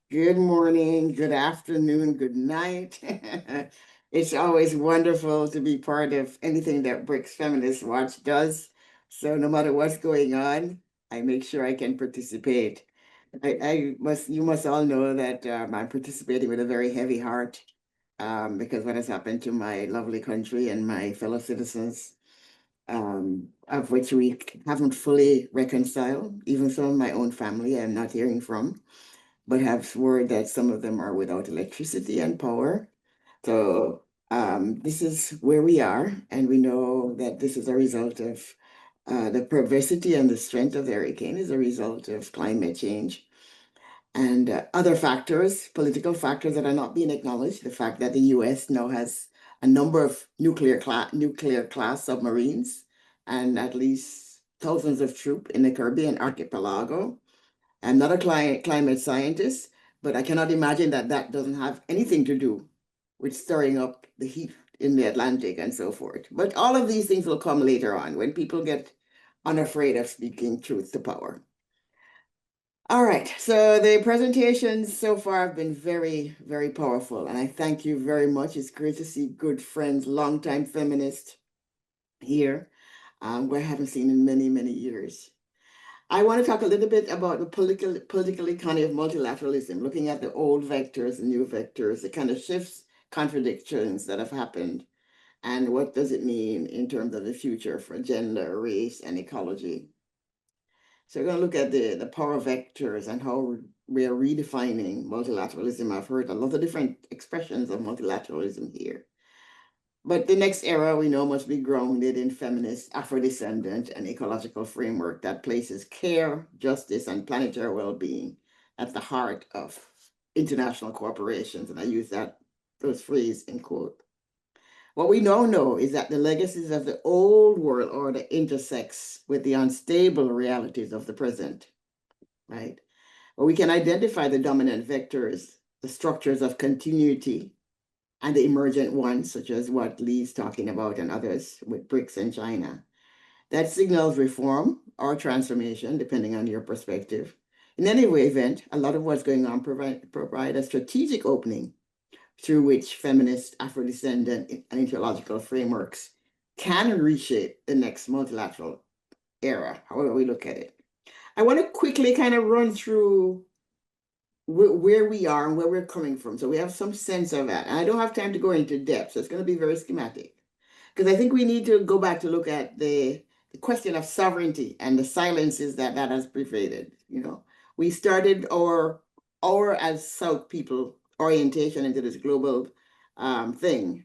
Good morning, good afternoon, good night. It's always wonderful to be part of anything that BRICS Feminist Watch does. So no matter what's going on, I make sure I can participate. You must all know that I'm participating with a very heavy heart because what has happened to my lovely country and my fellow citizens, of which we haven't fully reconciled. Even some of my own family I'm not hearing from, but have word that some of them are without electricity and power. So this is where we are, and we know that this is a result of the perversity and the strength of the hurricane is a result of climate change and other factors, political factors that are not being acknowledged. The fact that the U.S. now has a number of nuclear class submarines and at least thousands of troops in the Caribbean archipelago. I'm not a climate scientist, but I cannot imagine that that doesn't have anything to do with stirring up the heat in the Atlantic and so forth. But all of these things will come later on when people get unafraid of speaking truth to power. All right, so the presentations so far have been very, very powerful, and I thank you very much. It's great to see good friends, longtime feminists here, we haven't seen in many, many years. I want to talk a little bit about the political economy of multilateralism, looking at the old vectors, the new vectors, the kind of shifts, contradictions that have happened, and what does it mean in terms of the future for gender, race, and ecology. So we're going to look at the power vectors and how we are redefining multilateralism. I've heard a lot of different expressions of multilateralism here. But the next era we know must be grounded in feminist, Afro-Descendant, and ecological framework that places care, justice, and planetary well-being at the heart of international corporations. And I use those phrases in quote. What we now know is that the legacies of the old world order intersects with the unstable realities of the present, right? But we can identify the dominant vectors, the structures of continuity, and the emergent ones, such as what Lee's talking about and others with BRICS and China. That signals reform or transformation, depending on your perspective. In any event, a lot of what's going on provide a strategic opening through which feminist, Afro-Descendant, and ideological frameworks can reshape the next multilateral era, however we look at it. I want to quickly kind of run through where we are and where we're coming from. So we have some sense of that. And I don't have time to go into depth, so it's going to be very schematic. Because I think we need to go back to look at the question of sovereignty and the silences that has pervaded. We started our as South people orientation into this global thing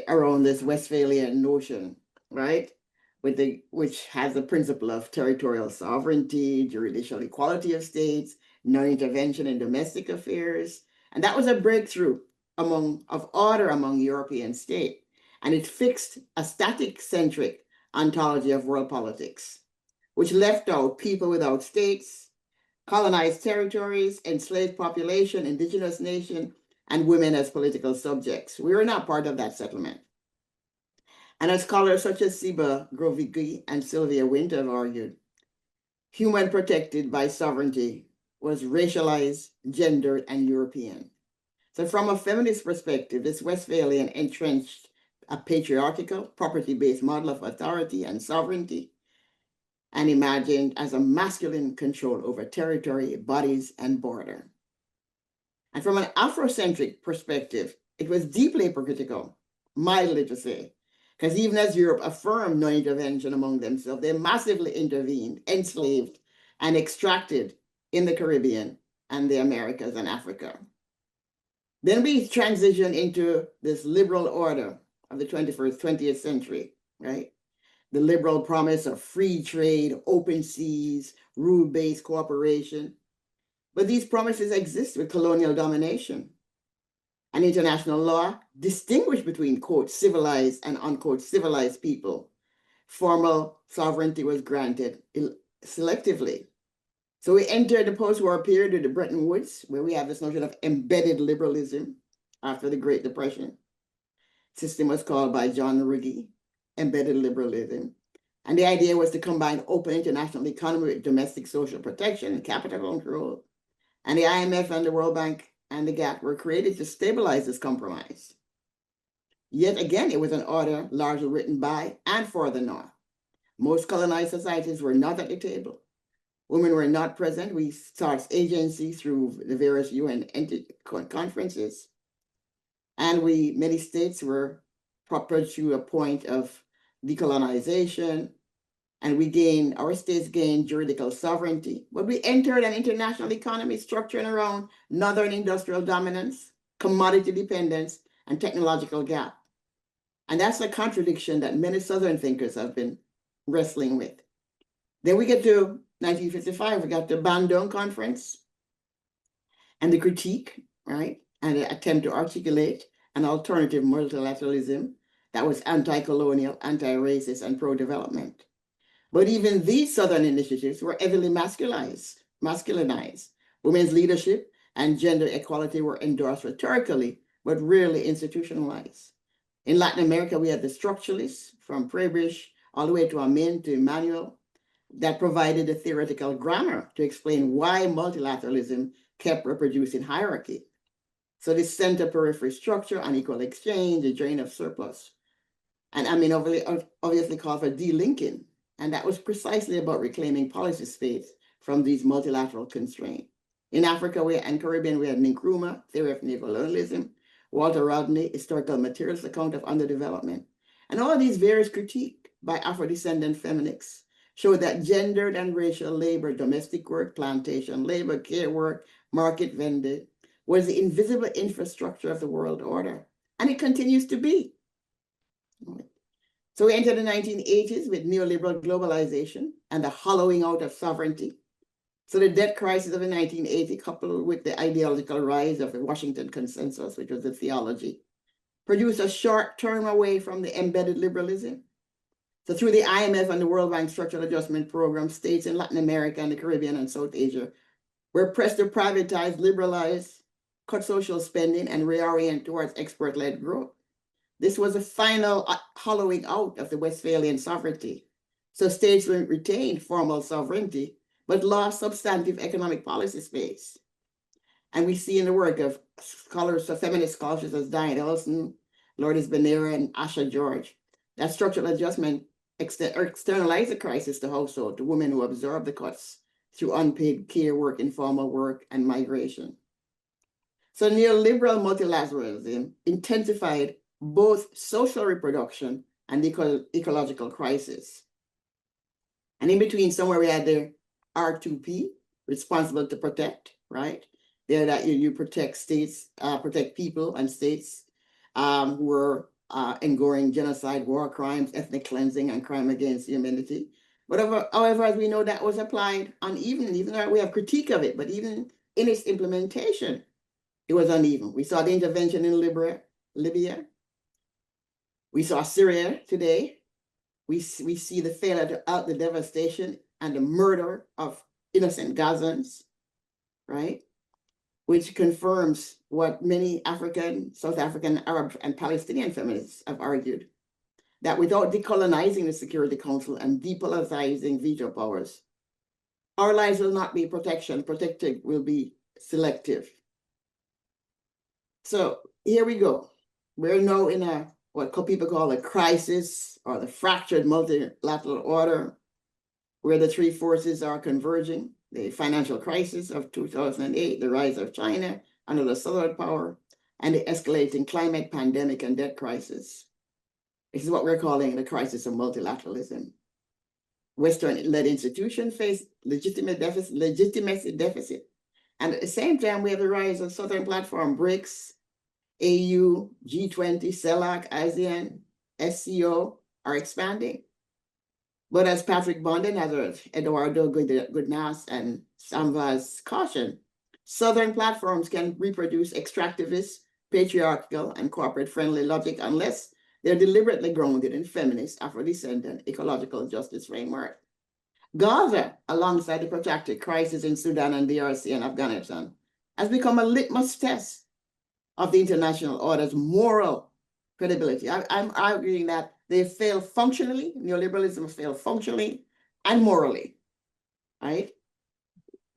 around this Westphalian notion, right? Which has the principle of territorial sovereignty, judicial equality of states, non-intervention in domestic affairs. And that was a breakthrough of order among European states. And it fixed a static-centric ontology of world politics, which left out people without states, colonized territories, enslaved population, indigenous nation, and women as political subjects. We were not part of that settlement. And as scholars such as Siba Grovigi and Sylvia Wint have argued, human protected by sovereignty was racialized, gendered, and European. So from a feminist perspective, this Westphalian entrenched a patriarchal, property-based model of authority and sovereignty, and imagined as a masculine control over territory, bodies, and border. And from an Afrocentric perspective, it was deeply hypocritical, mildly to say, because even as Europe affirmed no intervention among themselves, they massively intervened, enslaved, and extracted in the Caribbean and the Americas and Africa. Then we transition into this liberal order of the 20th century, right? The liberal promise of free trade, open seas, rule-based cooperation. But these promises exist with colonial domination. And international law distinguished between, quote, civilized and, unquote, civilized people. Formal sovereignty was granted selectively. So we entered the post-war period of the Bretton Woods, where we have this notion of embedded liberalism after the Great Depression. System was called by John Ruggie, embedded liberalism. And the idea was to combine open international economy with domestic social protection and capital control. And the IMF and the World Bank and the GATT were created to stabilize this compromise. Yet again, it was an order largely written by and for the North. Most colonized societies were not at the table. Women were not present. We sought agency through the various UN conferences. And many states were proper to a point of decolonization. And our states gained juridical sovereignty. But we entered an international economy structured around northern industrial dominance, commodity dependence, and technological gap. And that's a contradiction that many Southern thinkers have been wrestling with. Then we get to 1955, we got the Bandung Conference and the critique, right? And the attempt to articulate an alternative multilateralism that was anti-colonial, anti-racist, and pro-development. But even these Southern initiatives were heavily masculinized. Women's leadership and gender equality were endorsed rhetorically, but rarely institutionalized. In Latin America, we had the structuralists from Prebisch all the way to Amin to Emmanuel that provided a theoretical grammar to explain why multilateralism kept reproducing hierarchy. So this center-periphery structure, unequal exchange, the drain of surplus. And Amin obviously called for delinking. And that was precisely about reclaiming policy space from these multilateral constraints. In Africa and Caribbean, we had Nkrumah, theory of neocolonialism, Walter Rodney, historical materials account of underdevelopment. And all these various critiques by Afro-Descendant feminists show that gendered and racial labor, domestic work, plantation labor, care work, market vending, was the invisible infrastructure of the world order. And it continues to be. So we entered the 1980s with neoliberal globalization and the hollowing out of sovereignty. So the debt crisis of the 1980s, coupled with the ideological rise of the Washington Consensus, which was a theology, produced a short term away from the embedded liberalism. So through the IMF and the World Bank Structural Adjustment Program, states in Latin America and the Caribbean and South Asia were pressed to privatize, liberalize, cut social spending, and reorient towards export-led growth. This was a final hollowing out of the Westphalian sovereignty. So states retained formal sovereignty, but lost substantive economic policy space. And we see in the work of feminist scholars such as Diane Ellison, Lourdes Benera, and Asha George, that structural adjustment externalized the crisis to household, to women who absorb the cuts through unpaid care work, informal work, and migration. So neoliberal multilateralism intensified both social reproduction and ecological crisis. And in between, somewhere we had the R2P, responsible to protect, right? There that you protect states, protect people and states who were enduring genocide, war crimes, ethnic cleansing, and crime against humanity. But however, as we know, that was applied unevenly, even though we have critique of it, but even in its implementation, it was uneven. We saw the intervention in Libya. We saw Syria today. We see the failure to out the devastation and the murder of innocent Gazans, right? Which confirms what many African, South African, Arab, and Palestinian feminists have argued, that without decolonizing the Security Council and depoliticizing veto powers, our lives will not be protected will be selective. So here we go. We're now in what people call a crisis or the fractured multilateral order, where the three forces are converging: the financial crisis of 2008, the rise of China under the Southern power, and the escalating climate, pandemic, and debt crisis. This is what we're calling the crisis of multilateralism. Western-led institutions face legitimacy deficit. And at the same time, we have the rise of Southern platform, BRICS, AU, G20, CELAC, ASEAN, SCO are expanding. But as Patrick Bonden, as Eduardo Goodnas, and Samvas caution, Southern platforms can reproduce extractivist, patriarchal, and corporate-friendly logic unless they're deliberately grounded in feminist, Afro-Descendant, ecological justice framework. Gaza, alongside the protracted crisis in Sudan and DRC and Afghanistan, has become a litmus test of the international order's moral credibility. I'm arguing that they fail functionally, neoliberalism failed functionally and morally, right?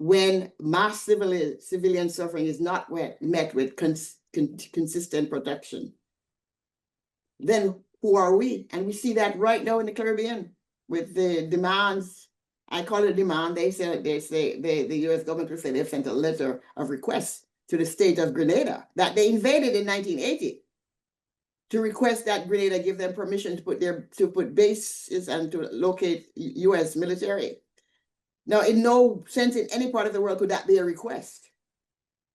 when mass civilian suffering is not met with consistent protection, then who are we? And we see that right now in the Caribbean with the demands. I call it demand. They say the U.S. government will say they've sent a letter of request to the state of Grenada that they invaded in 1980 to request that Grenada give them permission to put bases and to locate U.S. military. Now, in no sense in any part of the world could that be a request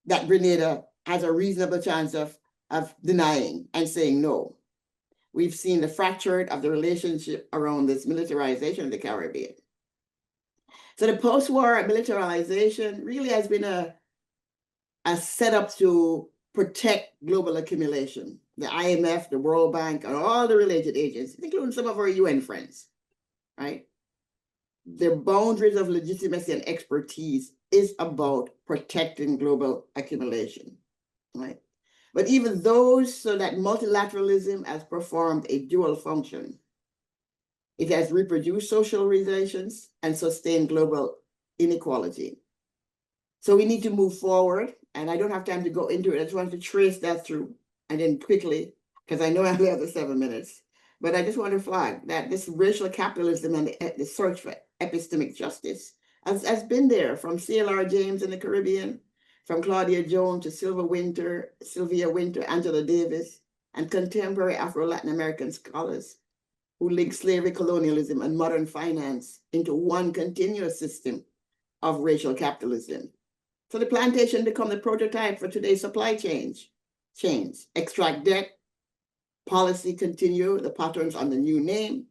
that Grenada has a reasonable chance of denying and saying no. We've seen the fracture of the relationship around this militarization of the Caribbean. So the post-war militarization really has been a setup to protect global accumulation. The IMF, the World Bank, and all the related agencies, including some of our UN friends, right? The boundaries of legitimacy and expertise is about protecting global accumulation, right? But even those, so that multilateralism has performed a dual function. It has reproduced social relations and sustained global inequality. So we need to move forward, and I don't have time to go into it. I just wanted to trace that through, and then quickly, because I know I only have the 7 minutes, but I just want to flag that this racial capitalism and the search for epistemic justice has been there from C.L.R. James in the Caribbean, from Claudia Jones to Sylvia Winter, Angela Davis, and contemporary Afro-Latin American scholars who link slavery, colonialism, and modern finance into one continuous system of racial capitalism. So the plantation become the prototype for today's supply chains. Extract debt, policy continue, the patterns on the new name,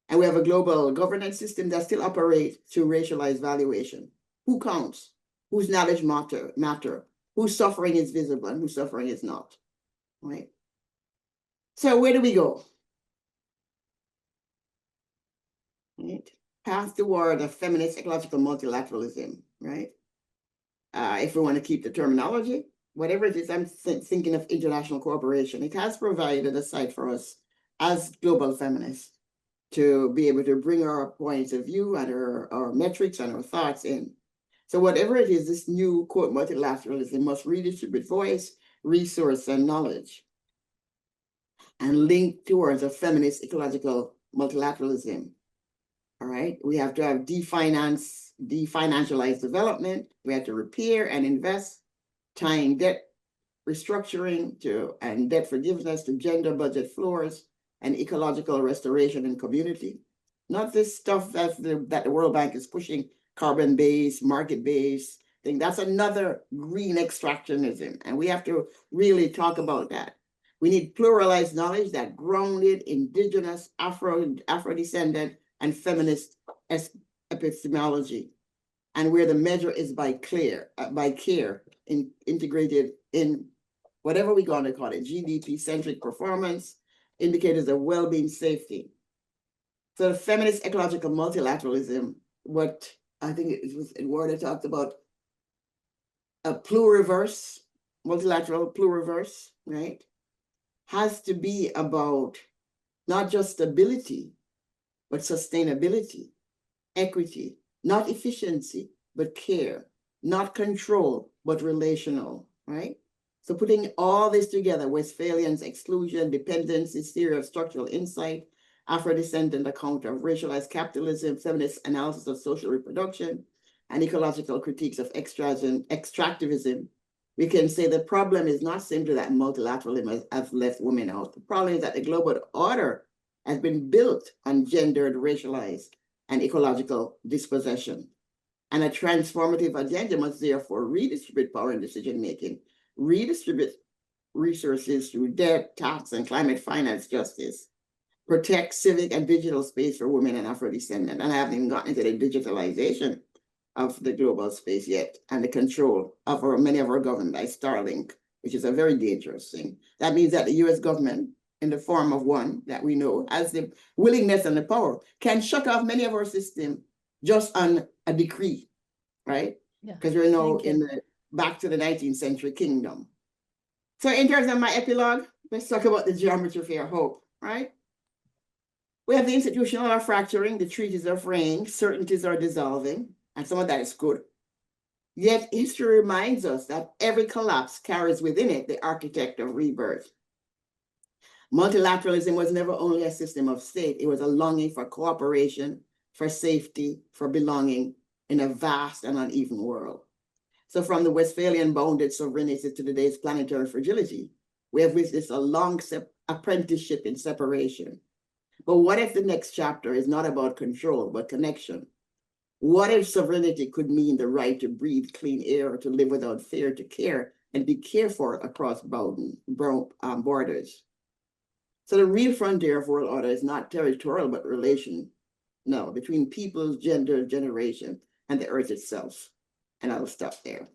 and we have a global governance system that still operates through racialized valuation. Who counts? Whose knowledge matter? Whose suffering is visible and whose suffering is not, right? So where do we go? Right? Path toward a feminist ecological multilateralism, right? If we want to keep the terminology, whatever it is, I'm thinking of international cooperation. It has provided a site for us as global feminists to be able to bring our points of view and our metrics and our thoughts in. So whatever it is, this new, quote, multilateralism must redistribute voice, resource, and knowledge, and link towards a feminist ecological multilateralism. All right, we have to have definancialized development. We have to repair and invest, tying debt restructuring and debt forgiveness to gender budget floors and ecological restoration in community. Not this stuff that the World Bank is pushing, carbon-based, market-based thing. That's another green extractionism, and we have to really talk about that. We need pluralized knowledge that grounded indigenous, Afro-Descendant, and feminist epistemology, and where the measure is by care, integrated in whatever we're going to call it, GDP-centric performance, indicators of well-being, safety. So the feminist ecological multilateralism, what I think it was Eduardo talked about, a pluriverse, multilateral pluriverse, right, has to be about not just stability, but sustainability, equity, not efficiency, but care, not control, but relational, right? So putting all this together, Westphalian's exclusion, dependency, theory of structural insight, Afro-Descendant account of racialized capitalism, feminist analysis of social reproduction, and ecological critiques of extractivism, we can say the problem is not simply that multilateralism has left women out. The problem is that the global order has been built on gendered, racialized, and ecological dispossession. And a transformative agenda must therefore redistribute power and decision-making, redistribute resources through debt, tax, and climate finance justice, protect civic and digital space for women and Afro-Descendant. And I haven't even gotten into the digitalization of the global space yet, and the control of many of our government by Starlink, which is a very dangerous thing. That means that the US government, in the form of one that we know has the willingness and the power, can shut off many of our systems just on a decree, right? Because we're now back to the 19th century kingdom. So in terms of my epilogue, let's talk about the geometry of our hope, right? We have the institutional are fracturing, the treaties are fraying, certainties are dissolving, and some of that is good. Yet history reminds us that every collapse carries within it the architect of rebirth. Multilateralism was never only a system of state, it was a longing for cooperation, for safety, for belonging in a vast and uneven world. So from the Westphalian bounded sovereignty to today's planetary fragility, we have witnessed a long apprenticeship in separation. But what if the next chapter is not about control, but connection? What if sovereignty could mean the right to breathe clean air, to live without fear, to care and be cared for across borders? So the real frontier of world order is not territorial, but relation. No, between peoples, gender, generation, and the earth itself. And I'll stop there.